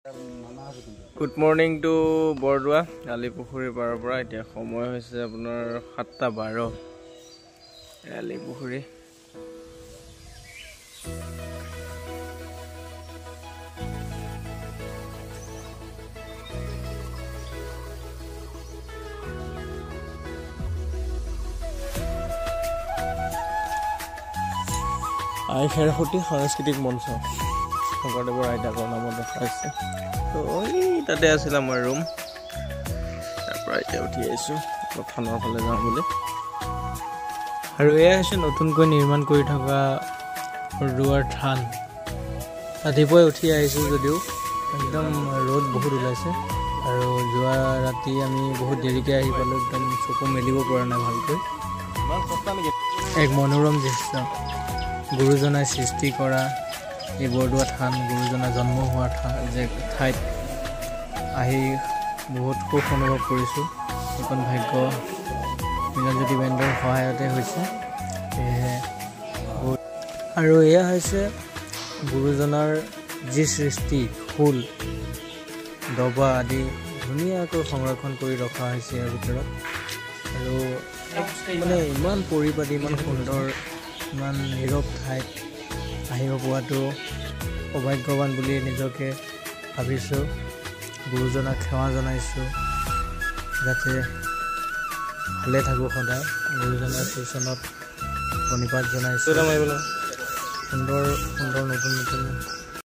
Good morning to Bordua, Alipukhuri Parapura. Itia সময় হৈছে আপোনাৰ 7:12 Alipukhuri. আইখেৰখুটি সাংস্কৃতিক মঞ্চ শংকৰদেৱৰ আইতাকৰ নামত দেখাইছে। তো তাতে আছিল আমাৰ ৰুম। তাৰ পৰা এতিয়া উঠি আহিছোঁ থানৰ ফালে যাওঁ বুলি। আৰু এয়া হৈছে নতুনকৈ নিৰ্মাণ কৰি থকা বৰদোৱাৰ থান। ৰাতিপুৱাই উঠি আহিছোঁ যদিও একদম ৰ'দ বহুত ওলাইছে। আৰু যোৱা ৰাতি আমি বহুত দেৰিকৈ আহি পালোঁ, একদম চকু মেলিব পৰা নাই ভালকৈ। এক মনোৰম দৃশ্য। গুৰুজনাই সৃষ্টি কৰা এই বৰদোৱা থান, গুৰুজনা জন্ম হোৱা ঠাইত আহি বহুত সুখ অনুভৱ কৰিছোঁ। এইখন ভাগ্য মিলনজ্যোতি বেণ্ডৰ সহায়তে হৈছে। সেয়েহে আৰু এয়া হৈছে গুৰুজনাৰ যি সৃষ্টি, ফুল দবা আদি ধুনীয়াকৈ সংৰক্ষণ কৰি ৰখা হৈছে ইয়াৰ ভিতৰত। আৰু মানে ইমান পৰিপাটি, ইমান সুন্দৰ, ইমান নীৰৱ ঠাইত আহিব পোৱাটো সৌভাগ্যৱান বুলি নিজকে ভাবিছোঁ। গুৰুজনাক সেৱা জনাইছোঁ যাতে ভালে থাকোঁ সদায়। গুৰুজনাৰ চৰণত প্ৰণিপাত জনাইছোঁ। সুন্দৰ সুন্দৰ নতুন নতুন